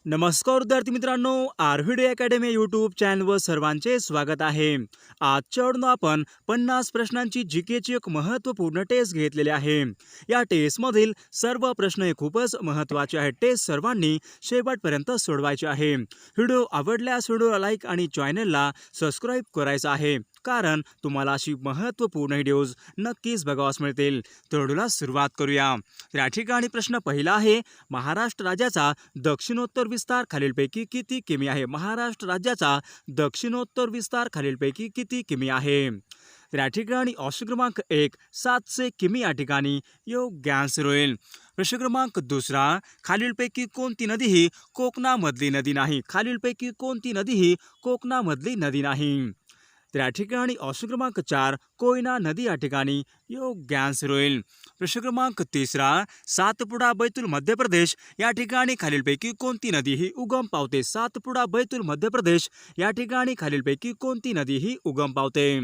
नमस्कार विद्यार्थी मित्रांनो, आरव्हीडी अकॅडमी यूट्यूब चॅनलवर सर्वांचे स्वागत आहे. आजच्या व्हिडिओत आपण 50 प्रश्नांची जीकेची एक महत्त्वपूर्ण टेस्ट घेतलेली आहे. या टेस्टमधील सर्व प्रश्न हे खूपच महत्त्वाचे आहेत. टेस्ट सर्वांनी शेवटपर्यंत सोडवायचे आहे. व्हिडिओ आवडल्यास व्हिडिओला लाईक आणि चॅनलला सबस्क्राईब करायचं आहे, कारण तुम्हाला अशी महत्त्वपूर्ण व्हिडिओज नक्कीच बघावास मिळतील. तर व्हिडिओला सुरुवात करूया. या ठिकाणी प्रश्न पहिला आहे, महाराष्ट्र राज्याचा दक्षिणोत्तर विस्तार खालीलपैकी किती किमी आहे? महाराष्ट्र राज्याचा दक्षिणोत्तर विस्तार खालीलपैकी किती किमी आहे? तर या ठिकाणी ऑप्शन क्रमांक 1 700 किमी या ठिकाणी योग्य आन्सर होईल. प्रश्न क्रमांक दुसरा, खालीलपैकी कोणती नदी ही कोकणामधली नदी नाही? खालीलपैकी कोणती नदी ही कोकणामधली नदी नाही? तर या ठिकाणी ऑप्शन क्रमांक 4 कोयना नदी या ठिकाणी योग्य आन्सर होईल. प्रश्न क्रमांक तिसरा, सातपुडा बैतूल मध्य प्रदेश या ठिकाणी खालीलपैकी कोणती नदी ही उगम पावते? सातपुडा बैतूल मध्य प्रदेश या ठिकाणी खालीलपैकी कोणती नदी ही उगम पावते?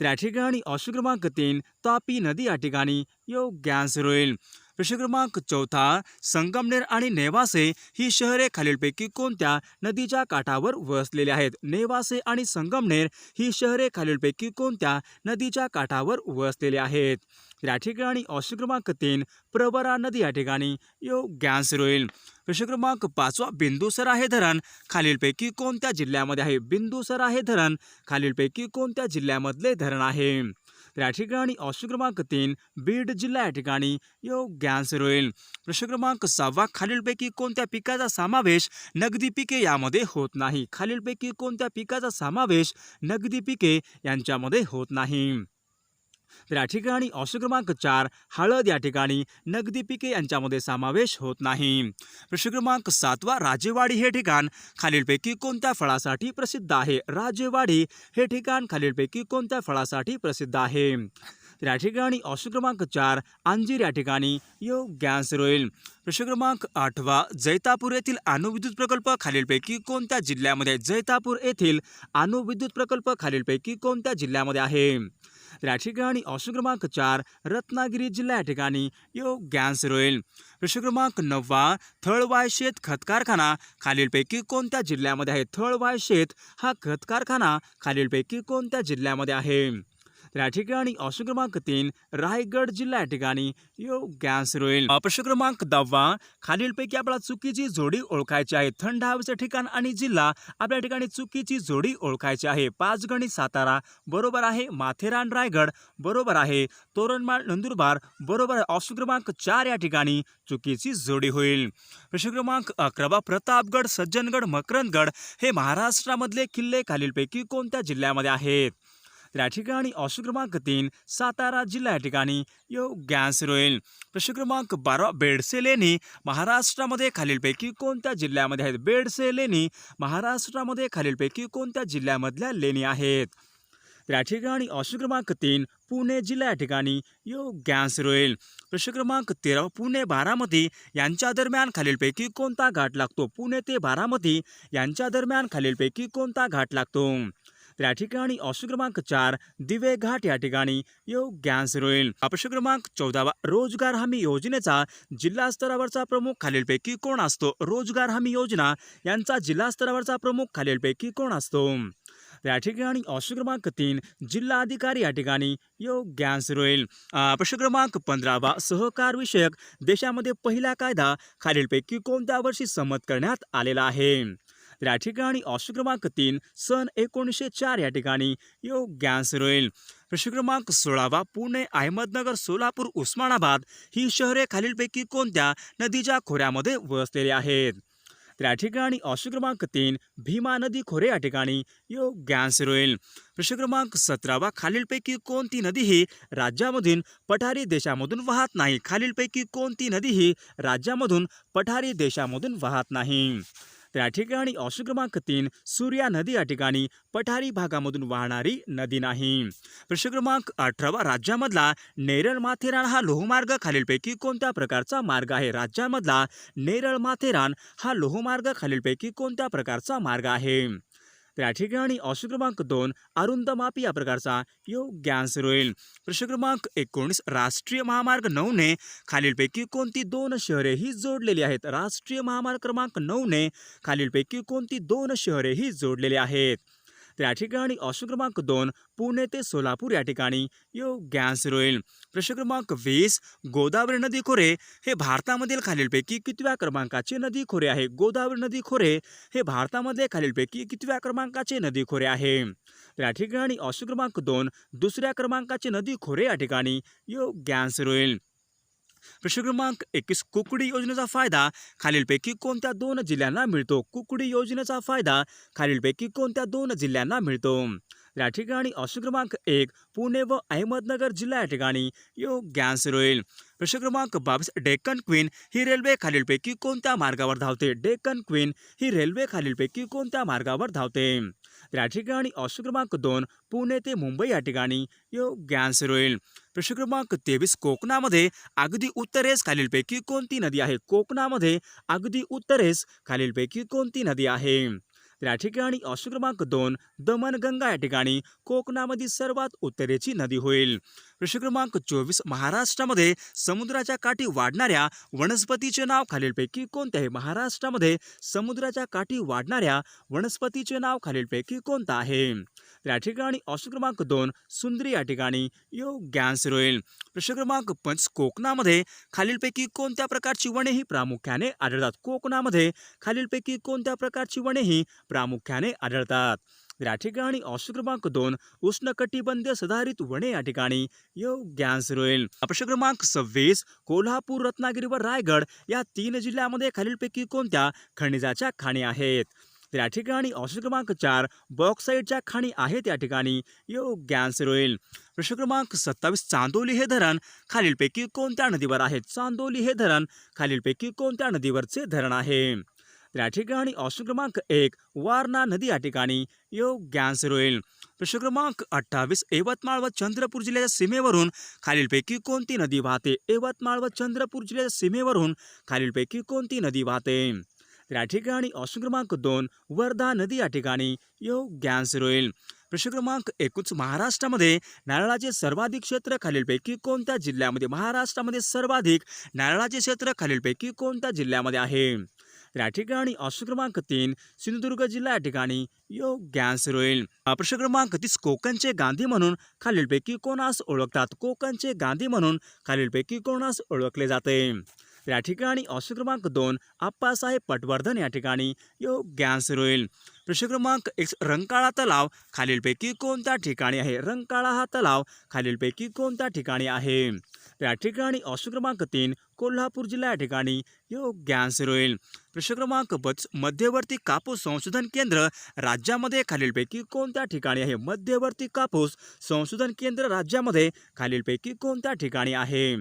तर या ठिकाणी ऑप्शन क्रमांक 3 तापी नदी या ठिकाणी योग्य आन्सर होईल. प्रश्न क्रमांक चौथा, संगमनेर आणि नेवासे ही शहरे खालीलपैकी कोणत्या नदीच्या काठावर वसलेली आहेत? नेवासे आणि संगमनेर ही शहरे खालीलपैकी कोणत्या नदीच्या काठावर वसलेली आहेत? या ठिकाणी ऑप्शन क्रमांक 3 प्रवरा नदी या ठिकाणी योग्य आन्सर होईल. प्रश्न क्रमांक 5 बिंदुसरा हे धरण खालीलपैकी कोणत्या जिल्ह्यामध्ये आहे? बिंदुसरा हे धरण खालीलपैकी कोणत्या जिल्ह्यामधले धरण आहे? तर या ठिकाणी ऑप्शन क्रमांक 3 बीड जिल्हा या ठिकाणी योग्य आन्सर होईल. प्रश्न क्रमांक 6 खालीलपैकी कोणत्या पिकाचा समावेश नगदी पिके यामध्ये होत नाही? खालीलपैकी कोणत्या पिकाचा समावेश नगदी पिके यांच्यामध्ये होत नाही? तर या ठिकाणी ऑप्शन क्रमांक 4 हळद या ठिकाणी नगदी पिके यांच्यामध्ये समावेश होत नाही. प्रश्न क्रमांक 7 राजेवाडी हे ठिकाण खालीलपैकी कोणत्या फळासाठी प्रसिद्ध आहे? राजेवाडी हे ठिकाण खालीलपैकी कोणत्या फळासाठी प्रसिद्ध आहे? तर या ठिकाणी ऑप्शन क्रमांक 4 अंजीर या ठिकाणी योग्य आन्सर होईल. प्रश्न क्रमांक 8 जैतापूर येथील अणुविद्युत प्रकल्प खालीलपैकी कोणत्या जिल्ह्यामध्ये? जैतापूर येथील अणुविद्युत प्रकल्प खालीलपैकी कोणत्या जिल्ह्यामध्ये आहे? तर या ठिकाणी ऑप्शन क्रमांक 4 रत्नागिरी जिल्हा या ठिकाणी योग्य आन्सर होईल. प्रश्न क्रमांक 9 थळवाय शेत खत कारखाना खालीलपैकी कोणत्या जिल्ह्यामध्ये आहे? थळवाय शेत हा खत कारखाना खालीलपैकी कोणत्या जिल्ह्यामध्ये आहे? तर या ठिकाणी ऑप्शन क्रमांक 3 रायगड जिल्हा या ठिकाणी योग्य आन्सर होईल. प्रश्न क्रमांक 10 खालीलपैकी आपल्याला चुकीची जोडी ओळखायची आहे. थंड हवेचे ठिकाण आणि जिल्हा आपल्या ठिकाणी चुकीची जोडी ओळखायची आहे. पाचगणी सातारा बरोबर आहे. माथेरान रायगड बरोबर आहे. तोरणमाळ नंदुरबार बरोबर आहे. ऑप्शन क्रमांक 4 या ठिकाणी चुकीची जोडी होईल. प्रश्न क्रमांक 11 प्रतापगड सज्जनगड मकरंदगड हे महाराष्ट्रामधले किल्ले खालीलपैकी कोणत्या जिल्ह्यामध्ये आहेत? तर या ठिकाणी ऑप्शन क्रमांक 3 सातारा जिल्हा या ठिकाणी योग्य आन्सर होईल. प्रश्न क्रमांक 12 बेडसे लेणी महाराष्ट्रामध्ये खालीलपैकी कोणत्या जिल्ह्यामध्ये आहेत? बेडसे लेणी महाराष्ट्रामध्ये खालीलपैकी कोणत्या जिल्ह्यामधल्या लेणी आहेत? तर या ठिकाणी ऑप्शन क्रमांक 3 पुणे जिल्हा या ठिकाणी योग्य आन्सर होईल. प्रश्न क्रमांक 13 पुणे बारामती यांच्या दरम्यान खालीलपैकी कोणता घाट लागतो? पुणे ते बारामती यांच्या दरम्यान खालीलपैकी कोणता घाट लागतो? तर या ठिकाणी ऑप्शन क्रमांक 4 दिवे घाट या ठिकाणी योग्य आन्सर होईल. प्रश्न क्रमांक 14 रोजगार हमी योजनेचा जिल्हा स्तरावरचा प्रमुख खालीलपैकी कोण असतो? रोजगार हमी योजना यांचा जिल्हा स्तरावरचा प्रमुख खालीलपैकी कोण असतो? तर या ठिकाणी ऑप्शन क्रमांक 3 जिल्हा अधिकारी या ठिकाणी योग्य आन्सर होईल. प्रश्न क्रमांक 15 सहकार विषयक देशामध्ये पहिला कायदा खालीलपैकी कोणत्या वर्षी संमत करण्यात आलेला आहे? तर या ठिकाणी ऑप्शन क्रमांक 3 सन 1904 या ठिकाणी योग्य आन्सर होईल. प्रश्न क्रमांक 16 पुणे अहमदनगर सोलापूर उस्मानाबाद ही शहरे खालीलपैकी कोणत्या नदीच्या खोऱ्यामध्ये वसलेली आहेत? तर या ठिकाणी ऑप्शन क्रमांक 3 भीमा नदी खोरे या ठिकाणी योग्य आन्सर होईल. प्रश्न क्रमांक 17 खालीलपैकी कोणती नदी ही राज्यामधून पठारी देशामधून वाहत नाही? खालीलपैकी कोणती नदी ही राज्यामधून पठारी देशामधून वाहत नाही? तर या ठिकाणी ऑप्शन क्रमांक 3 सूर्या नदी या ठिकाणी पठारी भागामधून वाहणारी नदी नाही. प्रश्न क्रमांक 18 राज्यामधला नेरळ माथेरान हा लोहमार्ग खालीलपैकी कोणत्या प्रकारचा मार्ग आहे? राज्यामधला नेरळ माथेरान हा लोहमार्ग खालीलपैकी कोणत्या प्रकारचा मार्ग आहे? त्या ठिकाणी ऑप्शन क्रमांक 2 अरुंद मापी या प्रकारचा योग्य आन्सर होईल. प्रश्न क्रमांक 19 राष्ट्रीय महामार्ग 9 ने खालीलपैकी कोणती 2 शहरे ही जोडलेली आहेत. राष्ट्रीय महामार्ग क्रमांक 9 ने खालीलपैकी कोणती 2 शहरे ही जोडलेली आहेत. त्या ठिकाणी ऑप्शन क्रमांक 2 पुणे ते सोलापूर या ठिकाणी योग्य आन्सर होईल. प्रश्न क्रमांक 20 गोदावरी नदी खोरे हे भारतामधील खालीलपैकी कितव्या क्रमांकाचे नदी खोरे आहे. गोदावरी नदी खोरे हे भारतामध्ये खालीलपैकी कितव्या क्रमांकाचे नदी खोरे आहे. त्या ठिकाणी ऑप्शन क्रमांक 2 दुसऱ्या क्रमांकाचे नदी खोरे या ठिकाणी योग्य आन्सर होईल. प्रश्न क्रमांक 21 कुकडी योजनेचा फायदा खालीलपैकी कोणत्या 2 जिल्ह्यांना मिळतो. कुकडी योजनेचा फायदा खालीलपैकी कोणत्या 2 जिल्ह्यांना मिळतो. या ठिकाणी ऑप्शन क्रमांक 1 पुणे व अहमदनगर जिल्हा या ठिकाणी योग्य आन्सर होईल. प्रश्न क्रमांक 22 डेक्कन क्वीन ही रेल्वे खालीलपैकी कोणत्या मार्गावर धावते. डेक्कन क्वीन ही रेल्वे खालीलपैकी कोणत्या मार्गावर धावते. या ठिकाणी ऑप्शन क्रमांक 2 पुणे ते मुंबई या ठिकाणी योग्य आन्सर होईल. प्रश्न क्रमांक 23 कोकणामध्ये अगदी उत्तरेस खालीलपैकी कोणती नदी आहे. कोकणामध्ये अगदी उत्तरेस खालीलपैकी कोणती नदी आहे. या ठिकाणी ऑप्शन क्रमांक 2 दमणगंगा या ठिकाणी कोकणामध्ये सर्वात उत्तरेची नदी होईल. प्रश्न क्रमांक 24 महाराष्ट्रामध्ये समुद्राच्या काठी वाढणाऱ्या वनस्पतीचे नाव खालीलपैकी कोणते आहे. महाराष्ट्रामध्ये समुद्राच्या काठी वाढणाऱ्या वनस्पतीचे नाव खालीलपैकी कोणतं आहे. या ठिकाणी ऑप्शन क्रमांक 2 सुंदरी या ठिकाणी योग्य आन्सर होईल. प्रश्न क्रमांक 5 कोकणामध्ये खालीलपैकी कोणत्या प्रकारची वने ही प्रामुख्याने आढळतात. कोकणामध्ये खालीलपैकी कोणत्या प्रकारची वने ही प्रामुख्याने आढळतात. या ठिकाणी ऑप्शन क्रमांक 2 उष्णकटिबंधीय सदाहरित वने या ठिकाणी योग्य आन्सर होईल. प्रश्न क्रमांक 26 कोल्हापूर रत्नागिरी व रायगड या 3 जिल्ह्यांमध्ये खालीलपैकी कोणत्या खनिजाच्या खाणी आहेत. या ठिकाणी ऑप्शन क्रमांक 4 बॉक्साईटच्या खाणी आहेत या ठिकाणी योग्य आन्सर होईल. प्रश्न क्रमांक 27 चांदोली हे धरण खालीलपैकी कोणत्या नदीवर आहे. चांदोली हे धरण खालीलपैकी कोणत्या नदीवरचे धरण आहे. या ठिकाणी ऑप्शन क्रमांक 1 वारणा नदी या ठिकाणी योग्य आन्सर होईल. प्रश्न क्रमांक 28 यवतमाळ व चंद्रपूर जिल्ह्याच्या सीमेवरून खालीलपैकी कोणती नदी वाहते. यवतमाळ व चंद्रपूर जिल्ह्याच्या सीमेवरून खालीलपैकी कोणती नदी वाहते. या ठिकाणी ऑप्शन क्रमांक 2 वर्धा नदी या ठिकाणी योग्य आन्सर होईल. प्रश्न क्रमांक 21 महाराष्ट्रामध्ये नारळाचे सर्वाधिक क्षेत्र खालीलपैकी कोणत्या जिल्ह्यामध्ये. महाराष्ट्रामध्ये सर्वाधिक नारळाचे क्षेत्र खालीलपैकी कोणत्या जिल्ह्यामध्ये आहे. या ठिकाणी ऑप्शन क्रमांक 3 सिंधुदुर्ग जिल्हा या ठिकाणी योग्य आन्सर होईल. प्रश्न क्रमांक 30 कोकणचे गांधी म्हणून खालीलपैकी कोणास ओळखतात. कोकणचे गांधी म्हणून खालीलपैकी कोणास ओळखले जाते. या ठिकाणी ऑप्शन क्रमांक 2 आप्पासाहेब पटवर्धन या ठिकाणी योग्य आन्सर होईल. प्रश्न क्रमांक 1 रंकाळा तलाव खालीलपैकी कोणत्या ठिकाणी आहे. रंकाळा हा तलाव खालीलपैकी कोणत्या ठिकाणी आहे. या ठिकाणी ऑप्शन क्रमांक 3 कोल्हापूर जिल्हा या ठिकाणी योग्य आन्सर होईल. प्रश्न क्रमांक 32 मध्यवर्ती कापूस संशोधन केंद्र राज्यामध्ये खालीलपैकी कोणत्या ठिकाणी आहे. मध्यवर्ती कापूस संशोधन केंद्र राज्यामध्ये खालीलपैकी कोणत्या ठिकाणी आहे.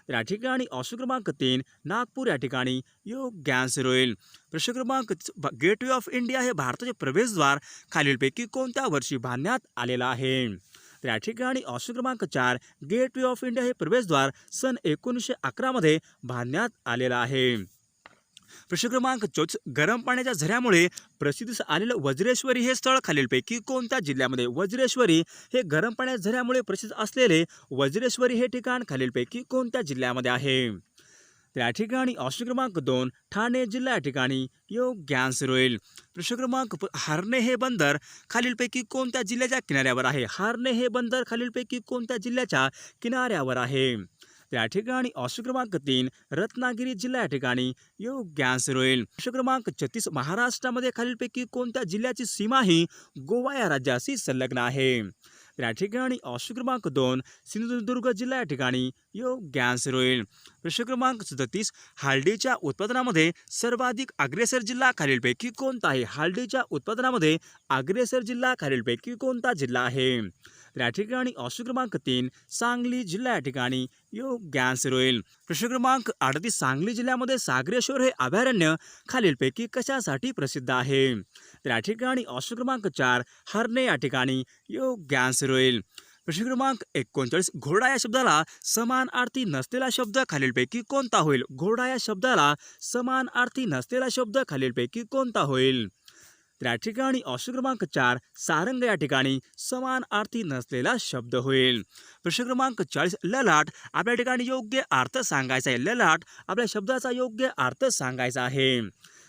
या ठिकाणी ऑप्शन क्रमांक 3 नागपूर या ठिकाणी योग्य आन्सर होईल. प्रश्न क्रमांक गेटवे ऑफ इंडिया हे भारताचे प्रवेशद्वार खालीलपैकी कोणत्या वर्षी बांधण्यात आलेला आहे. या ठिकाणी ऑप्शन क्रमांक 4 गेटवे ऑफ इंडिया हे प्रवेशद्वार सन 1911 मध्ये बांधण्यात आलेला आहे. प्रश्न क्रमांक 24 गरम पाण्याच्या झऱ्यामुळे प्रसिद्धीस आलेलं वज्रेश्वरी हे स्थळ खालीलपैकी कोणत्या जिल्ह्यामध्ये. वज्रेश्वरी हे गरम पाण्याच्या झऱ्यामुळे प्रसिद्ध असलेले वज्रेश्वरी हे ठिकाण खालीलपैकी कोणत्या जिल्ह्यामध्ये आहे. या ठिकाणी ऑप्शन क्रमांक 2 ठाणे जिल्हा या ठिकाणी योग्य आन्सर होईल. प्रश्न क्रमांक हार्ने हे बंदर खालीलपैकी कोणत्या जिल्ह्याच्या किनाऱ्यावर आहे. हार्ने हे बंदर खालीलपैकी कोणत्या जिल्ह्याच्या किनाऱ्यावर आहे. या ठिकाणी ऑप्शन क्रमांक 3 रत्नागिरी जिल्हा या ठिकाणी योग्य आन्सर होईल. प्रश्न क्रमांक 36 महाराष्ट्रामध्ये खालीलपैकी कोणत्या जिल्ह्याची सीमा ही गोवा या राज्याशी संलग्न आहे. या ठिकाणी ऑप्शन क्रमांक 2 सिंधुदुर्ग जिल्हा या ठिकाणी योग्य आन्सर होईल. प्रश्न क्रमांक 37 हळदीच्या उत्पादनामध्ये सर्वाधिक अग्रेसर जिल्हा खालीलपैकी कोणता आहे. हळदीच्या उत्पादनामध्ये अग्रेसर जिल्हा खालीलपैकी कोणता जिल्हा आहे. या ठिकाणी ऑप्शन क्रमांक 3 सांगली जिल्हा या ठिकाणी योग्य आन्सर होईल. प्रश्न क्रमांक 38 सांगली जिल्ह्यामध्ये सागरेश्वर हे अभयारण्य खालीलपैकी कशासाठी प्रसिद्ध आहे. या ठिकाणी ऑप्शन क्रमांक 4 हरणे या ठिकाणी योग्य आन्सर होईल. प्रश्न क्रमांक 39 घोडा या शब्दाला समानार्थी नसलेला शब्द खालीलपैकी कोणता होईल. घोडा या शब्दाला समानार्थी नसलेला शब्द खालीलपैकी कोणता होईल. या ठिकाणी ऑप्शन क्रमांक 4 सारंग या ठिकाणी समानार्थी नसलेला शब्द होईल. प्रश्न क्रमांक 40 ललाट आपल्या ठिकाणी योग्य अर्थ सांगायचा आहे. ललाट आपल्या शब्दाचा योग्य अर्थ सांगायचा आहे.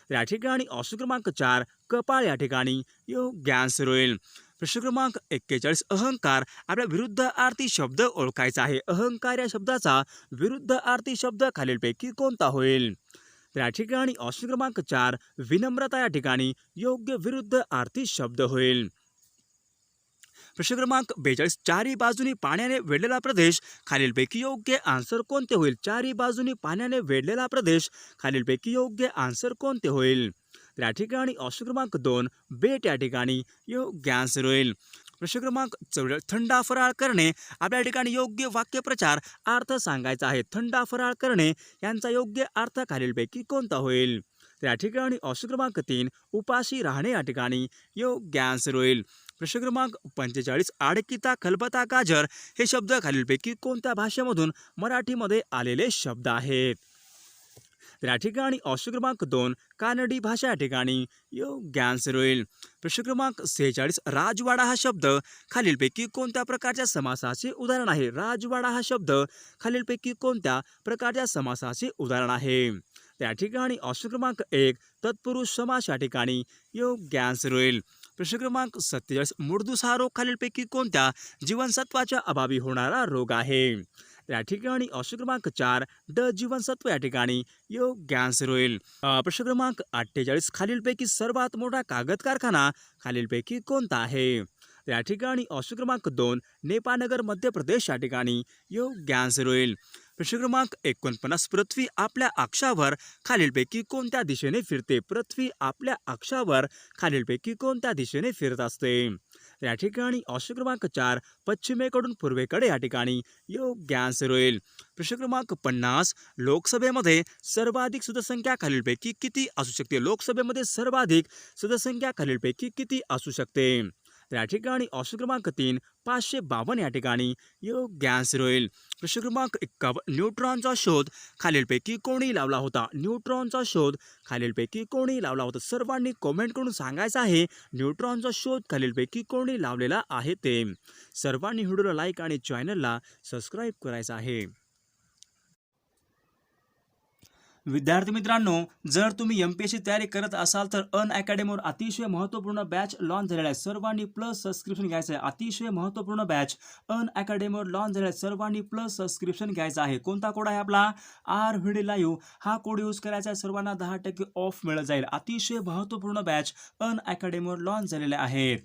या ठिकाणी ऑप्शन क्रमांक 4 कपाळ या ठिकाणी योग्य आन्सर होईल. प्रश्न क्रमांक 41 अहंकार आपल्या विरुद्धार्थी शब्द ओळखायचा आहे. अहंकार या शब्दाचा विरुद्धार्थी शब्द खालीलपैकी कोणता होईल. या ठिकाणी ऑप्शन क्रमांक 4 विनम्रता या ठिकाणी योग्य विरुद्धार्थी शब्द होईल. प्रश्न क्रमांक 42 चारी बाजूनी पाण्याने वेढलेला प्रदेश खालीलपैकी योग्य आन्सर कोणते होईल. चारी बाजूनी पाण्याने वेढलेला प्रदेश खालीलपैकी योग्य आन्सर कोणते होईल. या ठिकाणी ऑप्शन क्रमांक 2 बेट या ठिकाणी योग्य आन्सर होईल. प्रश्न क्रमांक 44 थंडा फराळ करणे आपल्या ठिकाणी योग्य वाक्यप्रचार अर्थ सांगायचा आहे. थंडा फराळ करणे यांचा योग्य अर्थ खालीलपैकी कोणता होईल. या ठिकाणी ऑप्शन क्रमांक 3 उपाशी राहणे या ठिकाणी योग्य आन्सर होईल. प्रश्न क्रमांक 45 आडकिता खलबता गाजर हे शब्द खालीलपैकी कोणत्या भाषेमधून मराठीमध्ये आलेले शब्द आहेत. या ठिकाणी ऑप्शन क्रमांक 2 कानडी भाषा या ठिकाणी योग्य आन्सर होईल. प्रश्न क्रमांक 46 राजवाडा हा शब्द खालीलपैकी कोणत्या प्रकारच्या समासाचे उदाहरण आहे. राजवाडा हा शब्द खालीलपैकी कोणत्या प्रकारच्या समासाचे उदाहरण आहे. त्या ठिकाणी ऑप्शन क्रमांक 1 तत्पुरुष समास या ठिकाणी योग्य आन्सर होईल. प्रश्न क्रमांक 47 मुर्दूस हा रोग खालीलपैकी कोणत्या जीवनसत्वाच्या अभावी होणारा रोग आहे. या ठिकाणी ऑप्शन क्रमांक 4 ड जीवनसत्व या ठिकाणी योग्य आन्सर होईल. प्रश्न क्रमांक 48 खालीलपैकी सर्वात मोठा कागद कारखाना खालीलपैकी कोणता आहे. या ठिकाणी ऑप्शन क्रमांक 2 नेपानगर मध्य प्रदेश या ठिकाणी योग्य आन्सर होईल. प्रश्न क्रमांक 49 पृथ्वी आपल्या अक्षावर खालीलपैकी कोणत्या दिशेने फिरते. पृथ्वी आपल्या अक्षावर खालीलपैकी कोणत्या दिशेने फिरत असते. या ठिकाणी ऑप्शन क्रमांक 4 पश्चिमेकडून पूर्वेकडे या ठिकाणी योग्य आन्सर होईल. प्रश्न क्रमांक 50 लोकसभेमध्ये सर्वाधिक सदस्यसंख्या खालीलपैकी किती असू शकते. लोकसभेमध्ये सर्वाधिक सदस्यसंख्या खालीलपैकी किती असू शकते. या ठिकाणी ऑप्शन क्रमांक 3 552 या ठिकाणी योग्य आन्सर होईल. प्रश्न क्रमांक 51 न्यूट्रॉनचा शोध खालीलपैकी कोणी लावला होता. न्यूट्रॉनचा शोध खालीलपैकी कोणी लावला होता. सर्वांनी कमेंट करून सांगायचं आहे न्यूट्रॉनचा शोध खालीलपैकी कोणी लावलेला आहे ते. सर्वांनी व्हिडिओला लाईक आणि चॅनलला सबस्क्राईब करायचं आहे. विद्यार्थी मित्रांनो जर तुम्ही MPSC तयारी करत असाल तर अनअकॅडमीवर अतिशय महत्त्वपूर्ण बॅच लॉन्च झालेला आहे. सर्वांनी प्लस सबस्क्रिप्शन घ्यायचं आहे. अतिशय महत्त्वपूर्ण बॅच अनअकॅडमीवर लॉन्च झालेला आहे. सर्वांनी प्लस सबस्क्रिप्शन घ्यायचं आहे. कोणता कोड आहे आपला RVD लाईव्ह हा कोड यूज करायचा आहे. सर्वांना 10% ऑफ मिळत जाईल. अतिशय महत्त्वपूर्ण बॅच अनअकॅडमीवर लॉन्च झालेले आहेत.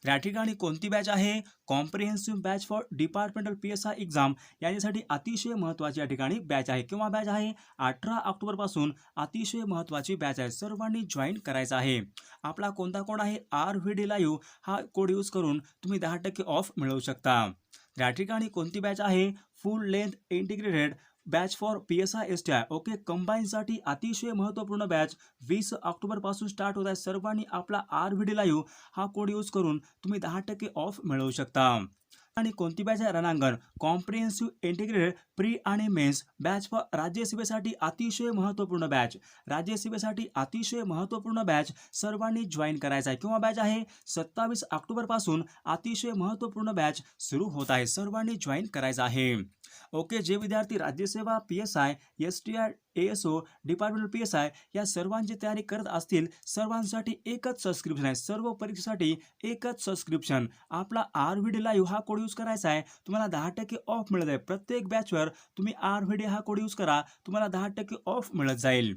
या ठिकाणी कोणती बॅच आहे comprehensive batch for departmental PSI exam याच्यासाठी अतिशय महत्त्वाची या ठिकाणी बॅच आहे किंवा बॅच आहे 18 ऑक्टोबरपासून अतिशय महत्त्वाची बॅच आहे. सर्वांनी जॉईन करायचं आहे. आपला कोणता कोड आहे RVD लाईव्ह हा कोड यूज करून तुम्ही 10% ऑफ मिळवू शकता. या ठिकाणी कोणती बॅच आहे full length integrated batch for PSI STI okay कंबाईनसाठी अतिशय महत्त्वपूर्ण बॅच 20 ऑक्टोबरपासून स्टार्ट होत आहे. सर्वांनी आपला RVD लाईव्ह हा कोड यूज करून तुम्ही 10% ऑफ मिळवू शकता. आणि कोणती बॅच आहे रणांगण कॉम्प्रिहेन्सिव्ह इंटिग्रेटेड प्री आणि मेन्स बॅच फॉर राज्यसेवेसाठी अतिशय महत्त्वपूर्ण बॅच. राज्यसेवेसाठी अतिशय महत्त्वपूर्ण बॅच सर्वांनी जॉईन करायचा आहे किंवा बॅच आहे 27 ऑक्टोबरपासून अतिशय महत्त्वपूर्ण बॅच सुरू होत आहे. सर्वांनी जॉईन करायचं आहे. ओके जे विद्यार्थी राज्यसेवा PSI STI ASO departmental PSI या सर्वांची तयारी करत असतील सर्वांसाठी एकच सबस्क्रिप्शन आहे. सर्व परीक्षेसाठी एकच सबस्क्रिप्शन. आपला RVD लाईव्ह हा कोड यूज करायचा आहे. तुम्हाला 10% ऑफ मिळत आहे. प्रत्येक बॅचवर तुम्ही RVD हा कोड यूज करा. तुम्हाला 10% ऑफ मिळत जाईल.